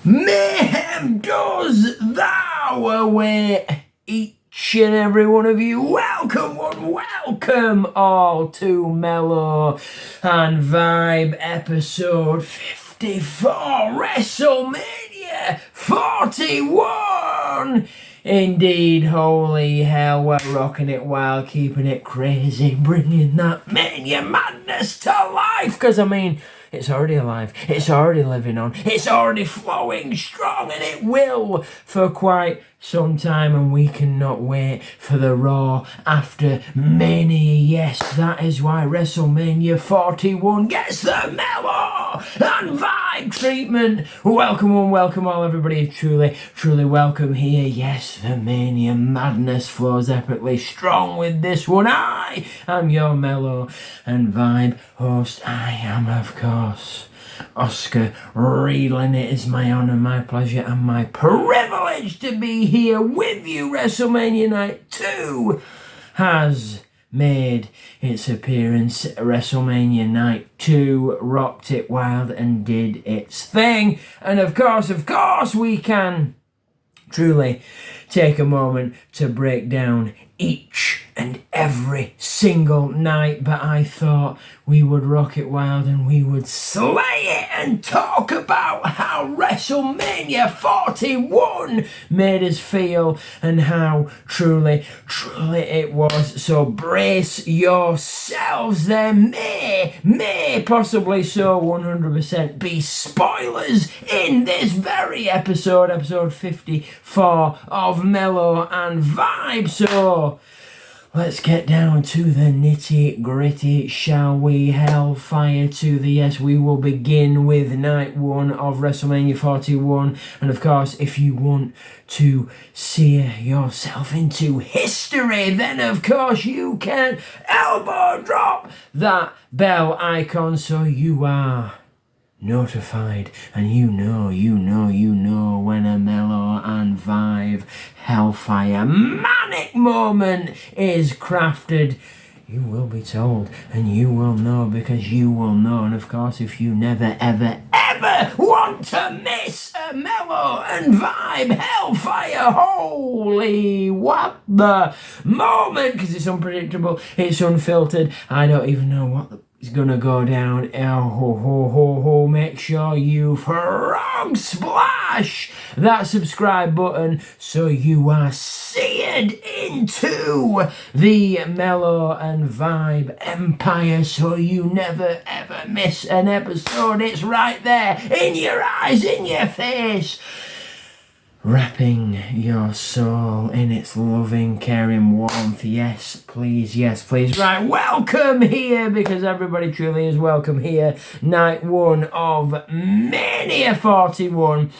Mayhem does thou await each and every one of you. Welcome all to Mellow and Vibe episode 54, Wrestalmania 41. Indeed, holy hell, we're rocking it wild, keeping it crazy, bringing that mania madness to life. Because, I mean, it's already alive, it's already living on, it's already flowing strong, and it will for quite some time, and we cannot wait for the Raw after Mania. Yes, that is why Wrestalmania 41 gets the Mellor and Vibe treatment. Welcome all, everybody. Truly welcome here. Yes, the Mania madness flows epically strong with this one. I am your Mellow and Vibe host. I am, of course, Oscar Reeland. It is my honour, my pleasure, and my privilege to be here with you. Wrestalmania Night 2 has made its appearance. Wrestalmania Night 2 rocked it wild and did its thing. And of course, we can truly take a moment to break down each and every single night, but I thought we would rock it wild and we would slay it and talk about how WrestleMania 41 made us feel and how truly it was. So brace yourselves. There may possibly so 100% be spoilers in this very episode 54 of Mellow and Vibe. So let's get down to the nitty gritty, shall we? Hellfire to the yes. We will begin with night 1 of WrestleMania 41. And of course, if you want to sear yourself into history, then of course you can elbow drop that bell icon so you are notified, and you know when a Mellow and Vibe Hellfire Manic moment is crafted. You will be told, and you will know, because you will know. And of course, if you never ever want to miss a Mellow and Vibe Hellfire, holy what the moment, because it's unpredictable, it's unfiltered, I don't even know what is gonna go down. Make sure you frog splash that subscribe button so you are seared into the Mellow and Vibe empire, so you never ever miss an episode. It's right there in your eyes, in your face, wrapping your soul in its loving, caring warmth. Yes, please. Right, welcome here, because everybody truly is welcome here. Night 1 of Mania 41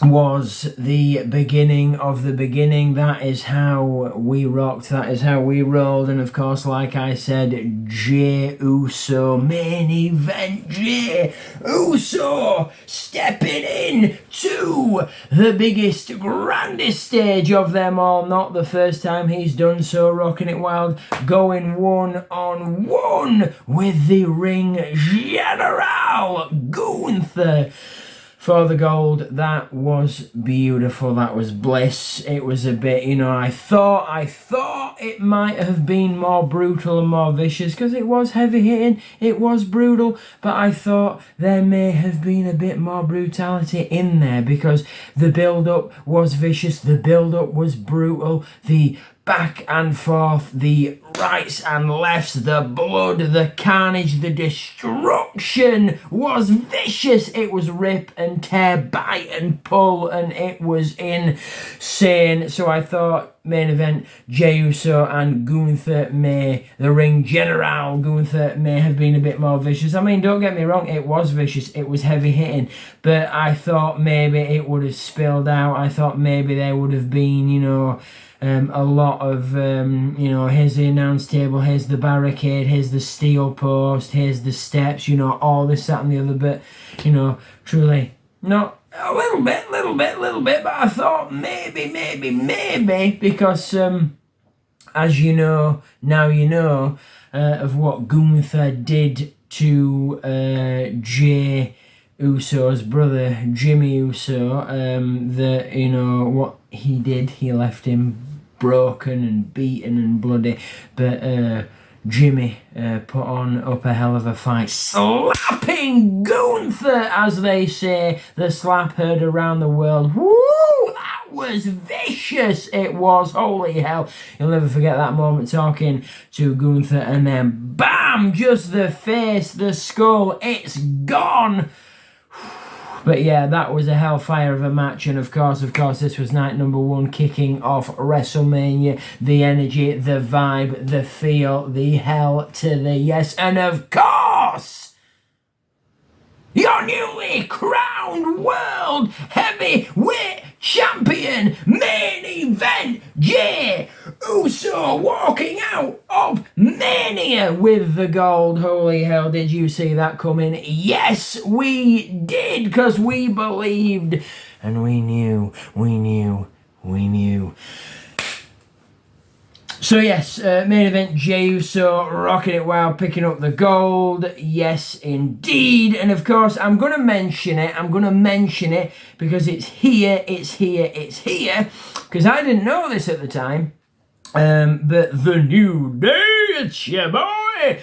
was the beginning of the beginning. That is how we rocked, that is how we rolled. And of course, like I said, Jey Uso, main event Jey Uso stepping in to the biggest, grandest stage of them all. Not the first time he's done so, rocking it wild, going 1-on-1 with the ring general Gunther for the gold. That was beautiful. That was bliss. It was a bit, I thought it might have been more brutal and more vicious, because it was heavy hitting, it was brutal, but I thought there may have been a bit more brutality in there, because the build-up was vicious, the build-up was brutal, the back and forth, the rights and lefts, the blood, the carnage, the destruction was vicious. It was rip and tear, bite and pull, and it was insane. So I thought main event Jey Uso and Gunther may, the ring general Gunther, may have been a bit more vicious. I mean, don't get me wrong, it was vicious, it was heavy hitting, but I thought maybe it would have spilled out. I thought maybe there would have been, a lot of, here's the announce table, here's the barricade, here's the steel post, here's the steps, all this, that and the other, but, truly, not a little bit, but I thought maybe, because, as you know, now you know, of what Gunther did to Jey Uso's brother, Jimmy Uso, that, you know, what he did, he left him broken and beaten and bloody, but Jimmy put up a hell of a fight, slapping Gunther, as they say, the slap heard around the world. Woo! That was vicious, it was, holy hell. You'll never forget that moment talking to Gunther, and then bam, just the face, the skull, it's gone. But yeah, that was a hellfire of a match, and of course, this was night number 1, kicking off WrestleMania. The energy, the vibe, the feel, the hell to the yes, and of course, your newly crowned World Heavyweight Champion, main event, Jey Uso walking out of Mania with the gold. Holy hell, did you see that coming? Yes, we did, because we believed, and we knew. So yes, main event, Jey Uso rocking it wild, picking up the gold. Yes, indeed. And of course, I'm going to mention it because it's here. Because I didn't know this at the time. But the New Day, it's your boy.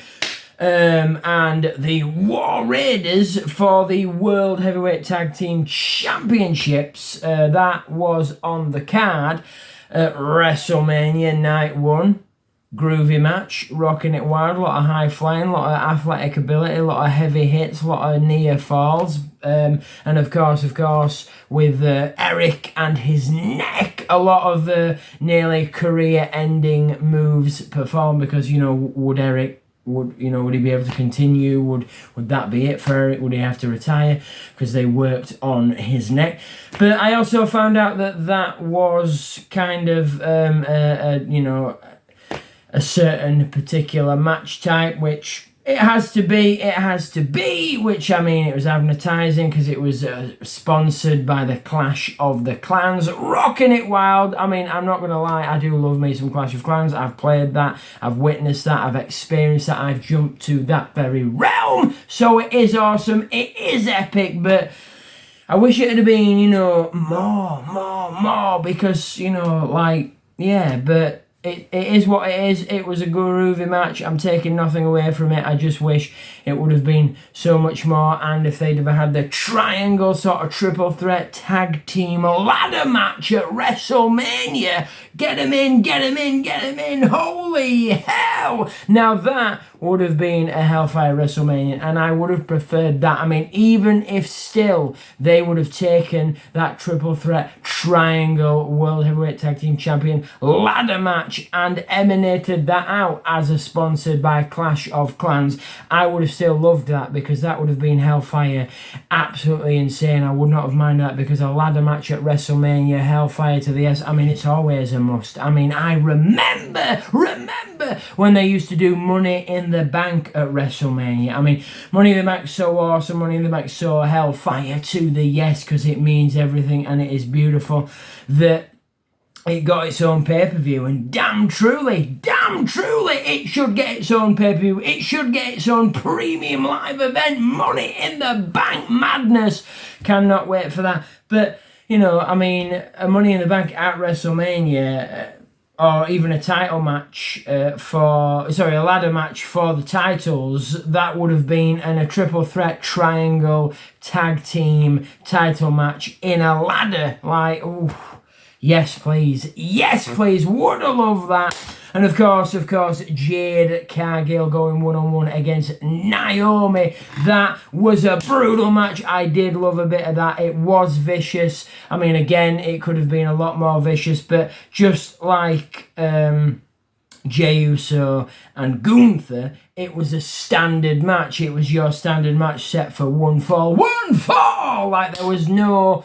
And the War Raiders for the World Heavyweight Tag Team Championships. That was on the card at WrestleMania Night 1. Groovy match, rocking it wild, a lot of high flying, a lot of athletic ability, a lot of heavy hits, a lot of near falls, and of course, with Eric and his neck, a lot of nearly career-ending moves performed, because, you know, would he be able to continue? Would that be it for Eric? Would he have to retire? Because they worked on his neck. But I also found out that was kind of, a certain particular match type, which it has to be, which, I mean, it was advertising because it was sponsored by the Clash of the Clans, rocking it wild. I mean, I'm not going to lie, I do love me some Clash of Clans. I've played that, I've witnessed that, I've experienced that, I've jumped to that very realm, so it is awesome, it is epic, but I wish it had been, you know, more, because, you know, like, yeah, but it is what it is. It was a groovy match. I'm taking nothing away from it. I just wish it would have been so much more. And if they'd have had the triangle sort of triple threat tag team ladder match at WrestleMania, get him in. Holy hell. Now that would have been a hellfire WrestleMania, and I would have preferred that. I mean, even if still they would have taken that triple threat triangle World Heavyweight Tag Team Champion ladder match and emanated that out as a sponsored by Clash of Clans, I would have still loved that, because that would have been hellfire, absolutely insane. I would not have minded that, because a ladder match at WrestleMania, hellfire to the yes, I mean, it's always a must. I mean, I remember when they used to do Money in the Bank at WrestleMania. I mean, Money in the Bank so awesome, Money in the Bank so hellfire to the yes, because it means everything and it is beautiful, that it got its own pay-per-view, and damn truly, it should get its own pay-per-view. It should get its own premium live event. Money in the Bank madness. Cannot wait for that. But, you know, I mean, a Money in the Bank at WrestleMania, or even a title match a ladder match for the titles, that would have been a triple threat triangle tag team title match in a ladder. Like, ooh. Yes, please, would have loved that. And of course, Jade Cargill going one-on-one against Naomi. That was a brutal match. I did love a bit of that. It was vicious. I mean, again, it could have been a lot more vicious, but just like Jey Uso and Gunther, it was a standard match. It was your standard match set for one fall. Like, there was no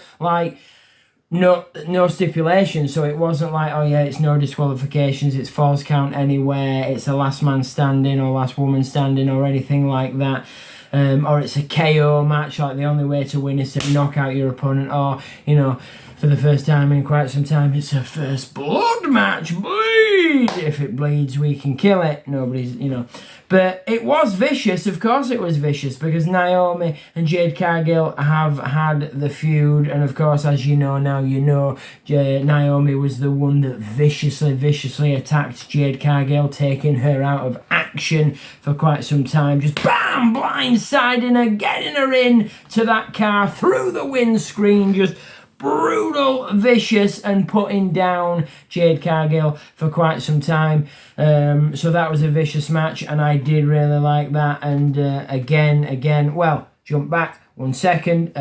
stipulation, so it wasn't like, oh yeah, it's no disqualifications, it's falls count anywhere, it's a last man standing or last woman standing or anything like that, or it's a KO match, like the only way to win is to knock out your opponent, or, you know, for the first time in quite some time. It's her first blood match. Bleed! If it bleeds, we can kill it. Nobody's, you know. But it was vicious. Of course it was vicious, because Naomi and Jade Cargill have had the feud. And of course, as you know now, you know Naomi was the one that viciously attacked Jade Cargill, taking her out of action for quite some time. Just bam! Blindsiding her, getting her in to that car through the windscreen. Just brutal, vicious, and putting down Jade Cargill for quite some time. So that was a vicious match, and I did really like that. And again, well, jump back 1 second.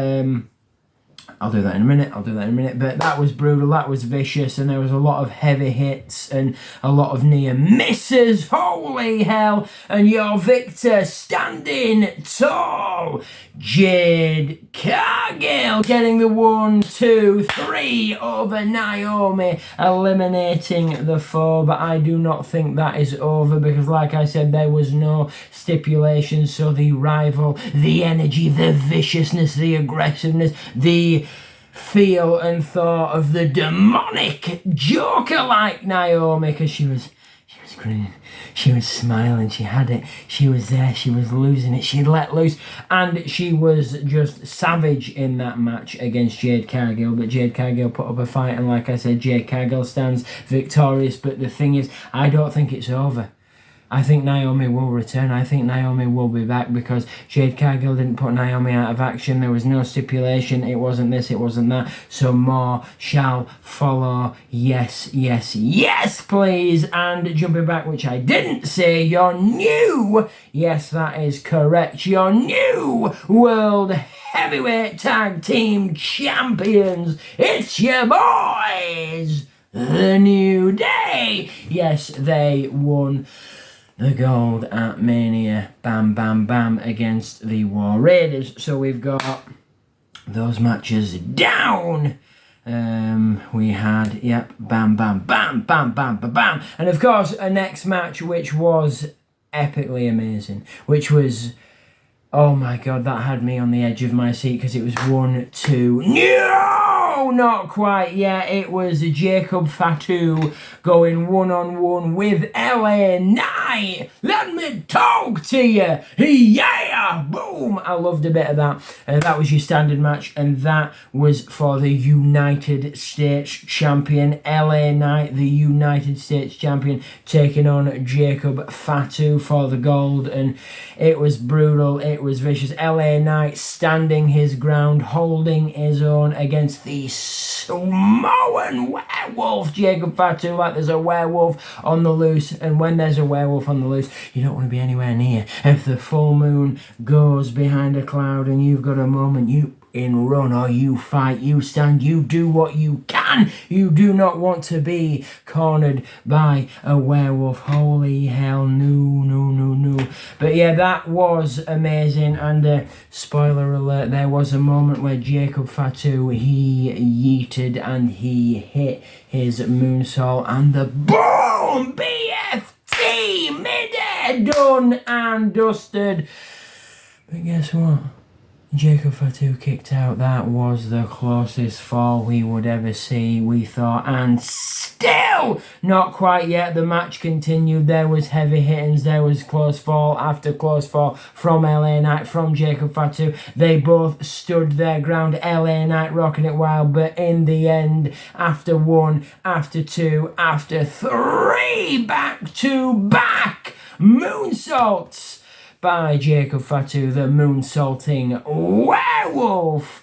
I'll do that in a minute. But that was brutal, that was vicious, and there was a lot of heavy hits and a lot of near misses. Holy hell. And your victor, standing tall, Jade Cargill, getting the 1, 2, 3 over Naomi, eliminating the 4. But I do not think that is over, because like I said, there was no stipulation. So the rival, the energy, the viciousness, the aggressiveness, the feel and thought of the demonic Joker like Naomi, because she was grinning, she was smiling, she had it, she was there, she was losing it, she let loose, and she was just savage in that match against Jade Cargill. But Jade Cargill put up a fight, and like I said, Jade Cargill stands victorious. But the thing is, I don't think it's over. I think Naomi will return. I think Naomi will be back, because Jade Cargill didn't put Naomi out of action. There was no stipulation. It wasn't this, it wasn't that. So more shall follow. Yes, yes, yes, please. And jumping back, which I didn't say, your new, yes, that is correct, your new World Heavyweight Tag Team Champions. It's your boys, The New Day. Yes, they won the gold at Mania, bam, bam, bam, against the War Raiders. So we've got those matches down. We had, yep, bam, bam, bam, bam, bam, bam, bam. And of course, a next match, which was epically amazing, which was, oh my God, that had me on the edge of my seat, because it was 1, 2, no, not quite yet. It was Jacob Fatu going one-on-one with LA Knight. Let me talk to you. Yeah, boom. I loved a bit of that. That was your standard match, and that was for the United States champion. LA Knight, the United States champion, taking on Jacob Fatu for the gold, and it was brutal. It was vicious. LA Knight standing his ground, holding his own against the Samoan werewolf Jacob Fatu, like there's a werewolf on the loose. And when there's a werewolf on the loose, you don't want to be anywhere near. If the full moon goes behind a cloud and you've got a moment, you run, or you fight, you stand, you do what you can. You do not want to be cornered by a werewolf. Holy hell, no. But yeah, that was amazing. And spoiler alert, there was a moment where Jacob Fatu, he yeeted and he hit his moonsault, and the boom, BFT, midair, done and dusted. But guess what? Jacob Fatu kicked out. That was the closest fall we would ever see, we thought, and still not quite yet. The match continued. There was heavy hittings, there was close fall after close fall from LA Knight, from Jacob Fatu. They both stood their ground, LA Knight rocking it wild, but in the end, after 1, after 2, after 3 back-to-back moonsaults by Jacob Fatu, the moonsaulting werewolf.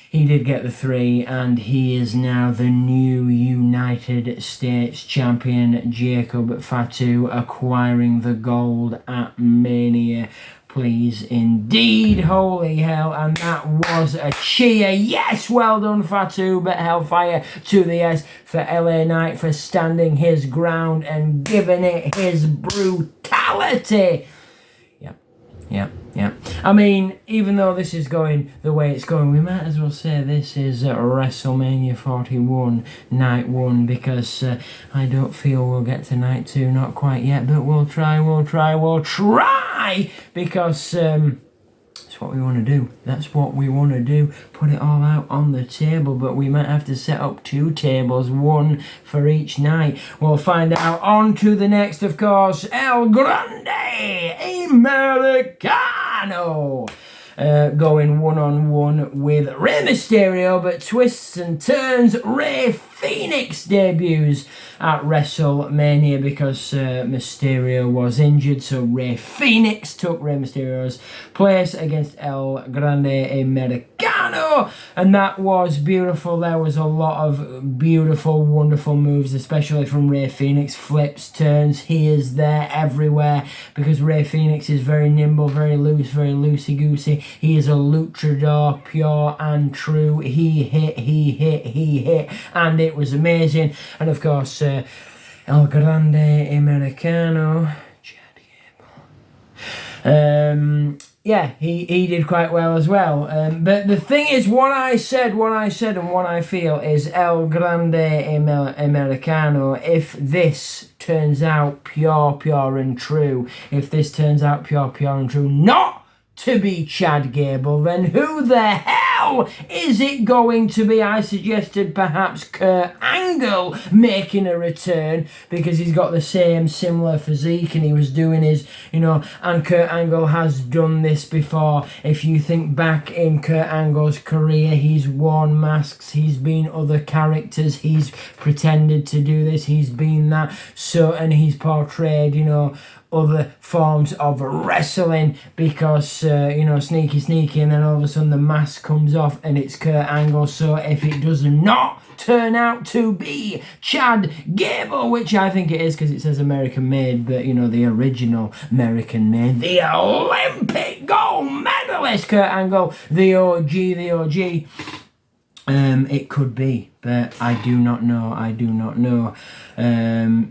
He did get the 3, and he is now the new United States champion. Jacob Fatu acquiring the gold at Mania. Please, indeed. Holy hell. And that was a cheer. Yes, well done, Fatu. But hellfire to the S for LA Knight for standing his ground and giving it his brutality. Yeah. I mean, even though this is going the way it's going, we might as well say this is WrestleMania 41, Night 1, because I don't feel we'll get to Night 2, not quite yet, but we'll try, because That's what we want to do. That's what we want to do. Put it all out on the table, but we might have to set up 2 tables, 1 for each night. We'll find out. On to the next, of course, El Grande Americano. Going one-on-one with Rey Mysterio, but twists and turns, Rey Fénix debuts at Wrestalmania because Mysterio was injured, so Rey Fénix took Rey Mysterio's place against El Grande Americano, and that was beautiful. There was a lot of beautiful, wonderful moves, especially from Rey Fénix. Flips, turns, he is there everywhere because Rey Fénix is very nimble, very loose, very loosey-goosey. He is a luchador, pure and true. He hit, and it was amazing. And of course, El Grande Americano, Chad Gable. Yeah, he did quite well as well. But the thing is, what I said and what I feel is El Grande Americano, if this turns out pure and true, not to be Chad Gable, then who the hell is it going to be? I suggested perhaps Kurt Angle making a return because he's got the same similar physique and he was doing his, and Kurt Angle has done this before. If you think back in Kurt Angle's career, he's worn masks, he's been other characters, he's pretended to do this, he's been that, and he's portrayed, other forms of wrestling because, sneaky, and then all of a sudden the mask comes off and it's Kurt Angle. So if it does not turn out to be Chad Gable, which I think it is because it says American made, but, the original American made, the Olympic gold medalist Kurt Angle, the OG. It could be, but I do not know.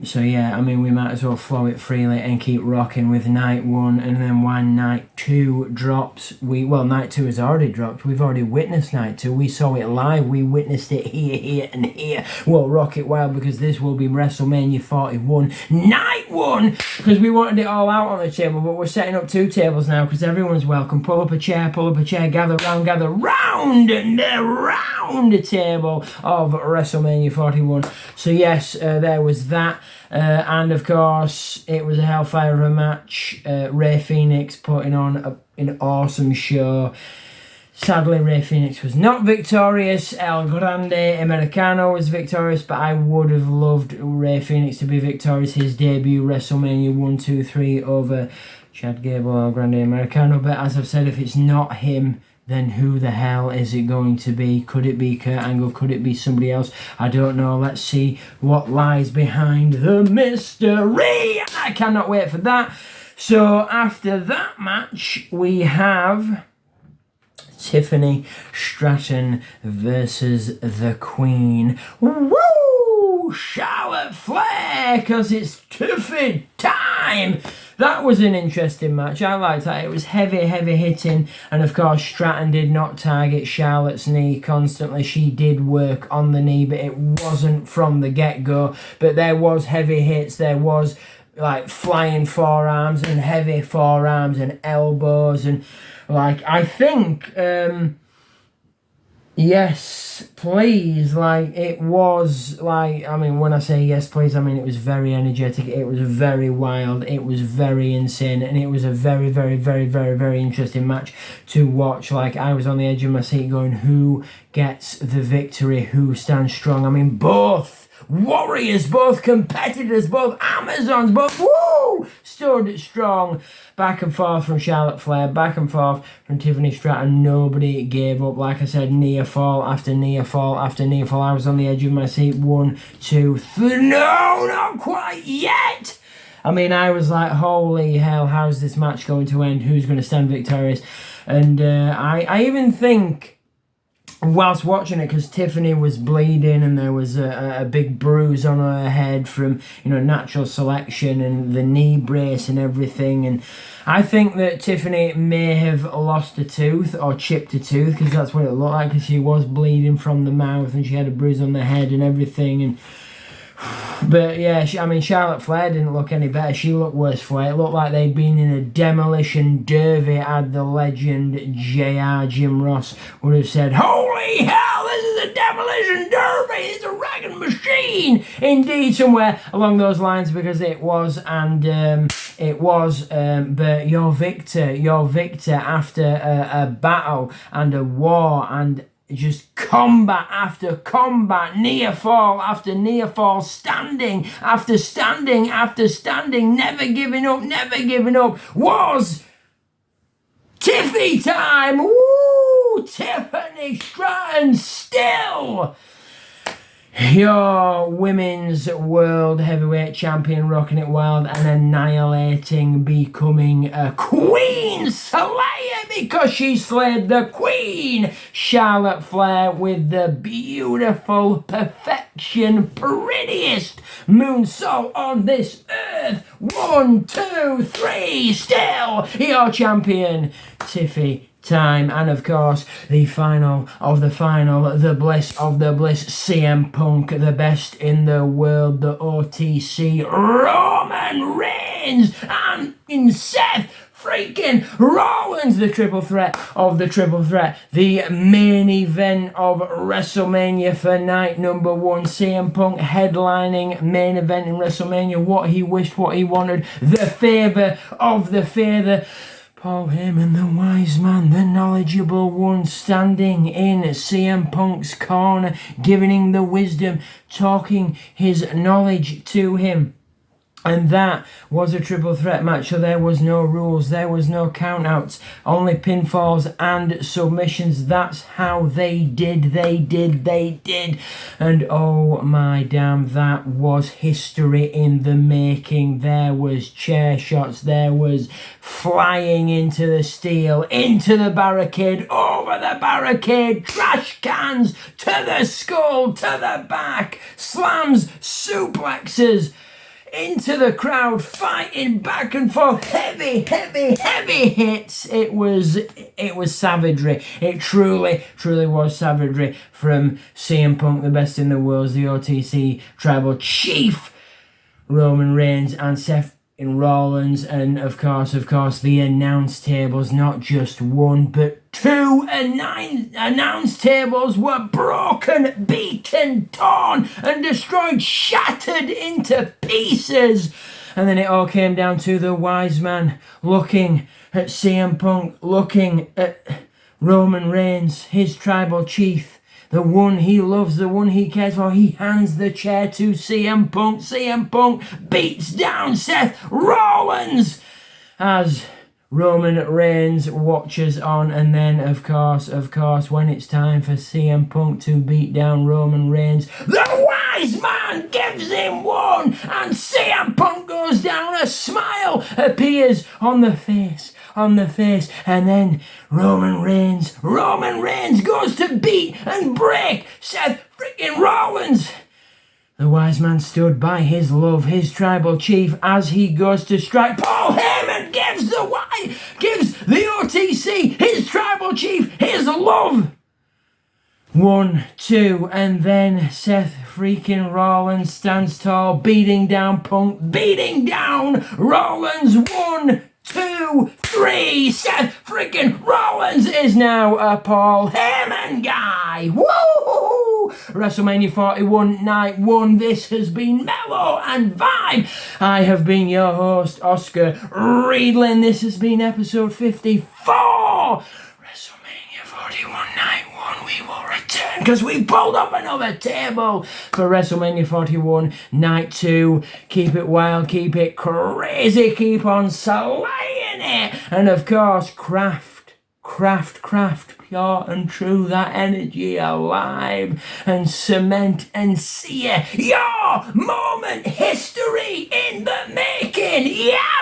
So yeah, we might as well flow it freely and keep rocking with night 1, and then when night 2 drops, night 2 has already dropped. We've already witnessed night 2. We saw it live. We witnessed it here, and here. We'll rock it wild because this will be WrestleMania 41, night 1, because we wanted it all out on the table, but we're setting up 2 tables now because everyone's welcome. Pull up a chair, gather round, and around the table of WrestleMania 41. So yes, there was that, and of course it was a hellfire of a match. Rey Fénix putting on an awesome show. Sadly, Rey Fénix was not victorious. El Grande Americano was victorious, but I would have loved Rey Fénix to be victorious. His debut WrestleMania 1, 2, 3 over Chad Gable, El Grande Americano. But as I've said, if it's not him, then who the hell is it going to be? Could it be Kurt Angle? Could it be somebody else? I don't know. Let's see what lies behind the mystery. I cannot wait for that. So after that match, we have Tiffany Stratton versus the Queen. Woo! Charlotte Flair, because it's Tiffy time. That was an interesting match. I liked that. It was heavy hitting. And of course, Stratton did not target Charlotte's knee constantly. She did work on the knee, but it wasn't from the get-go. But there was heavy hits. There was flying forearms and heavy forearms and elbows. And I think... yes, please. It was when I say yes, please, it was very energetic. It was very wild. It was very insane. And it was a very, very, very, very, very interesting match to watch. I was on the edge of my seat going, who gets the victory? Who stands strong? Both warriors, both competitors, both Amazons, both stood strong. Back and forth from Charlotte Flair, back and forth from Tiffany Stratton. Nobody gave up. Like I said, near fall after near fall after near fall. I was on the edge of my seat. 1, 2, 3. No, not quite yet. I was like, holy hell, how's this match going to end? Who's going to stand victorious? And I even think, whilst watching it, because Tiffany was bleeding and there was a big bruise on her head from natural selection and the knee brace and everything, and I think that Tiffany may have lost a tooth or chipped a tooth, because that's what it looked like, because she was bleeding from the mouth and she had a bruise on the head and everything. And But yeah, I mean, Charlotte Flair didn't look any better. She looked worse for it. It looked like they'd been in a demolition derby, had the legend JR Jim Ross would have said, "Holy hell, this is a demolition derby, it's a wrecking machine." Indeed, somewhere along those lines, because it was, but your victor after a battle and a war and just combat after combat, near fall after near fall, standing after standing after standing, never giving up, was Tiffy time. Woo! Tiffany Stratton still your women's world heavyweight champion, rocking it wild and annihilating, becoming a queen slayer because she slayed the queen, Charlotte Flair, with the beautiful perfection, prettiest moonsault on this earth. 1, 2, 3, still your champion, Tiffy time. And of course, the final of the final, the bliss of the bliss, CM Punk, the best in the world, the OTC, Roman Reigns, and in Seth freaking Rollins, the triple threat of the triple threat, the main event of WrestleMania for night number 1, CM Punk headlining main event in WrestleMania, what he wished, what he wanted, the favour of the favour, Paul Heyman, the wise man, the knowledgeable one, standing in CM Punk's corner, giving him the wisdom, talking his knowledge to him. And that was a triple threat match, so there was no rules, there was no countouts, only pinfalls and submissions. That's how they did. And oh my damn, that was history in the making. There was chair shots, there was flying into the steel, into the barricade, over the barricade, trash cans, to the skull, to the back, slams, suplexes, into the crowd, fighting back and forth, heavy hits. It was savagery. It truly was savagery from CM Punk, the best in the world, the OTC Tribal Chief, Roman Reigns, and Seth Rollins, and of course the announce tables, not just one but 2 announce tables were broken, beaten, torn and destroyed, shattered into pieces. And then it all came down to the wise man looking at CM Punk, looking at Roman Reigns, his tribal chief, the one he loves, the one he cares for. He hands the chair to CM Punk. CM Punk beats down Seth Rollins as Roman Reigns watches on. And then, of course, when it's time for CM Punk to beat down Roman Reigns, the wise man gives him one, and CM Punk goes down. A smile appears on the face, and then Roman Reigns goes to beat and break Seth freaking Rollins. The wise man stood by his love, his tribal chief, as he goes to strike. Paul Heyman gives the OTC, his tribal chief, his love. 1, 2, and then Seth freaking Rollins stands tall, beating down Punk, beating down Rollins. 1, 2, 3. Seth freaking Rollins is now a Paul Heyman guy. Woo! WrestleMania 41, night 1. This has been Mellow and Vibe. I have been your host, Oscar Riedlin. This has been episode 54. WrestleMania 41, night 1. We will return because we pulled up another table for WrestleMania 41, night 2. Keep it wild, keep it crazy, keep on slaying it. And of course, craft, pure and true, that energy alive, and cement and sear your moment, history in the making. Yeah!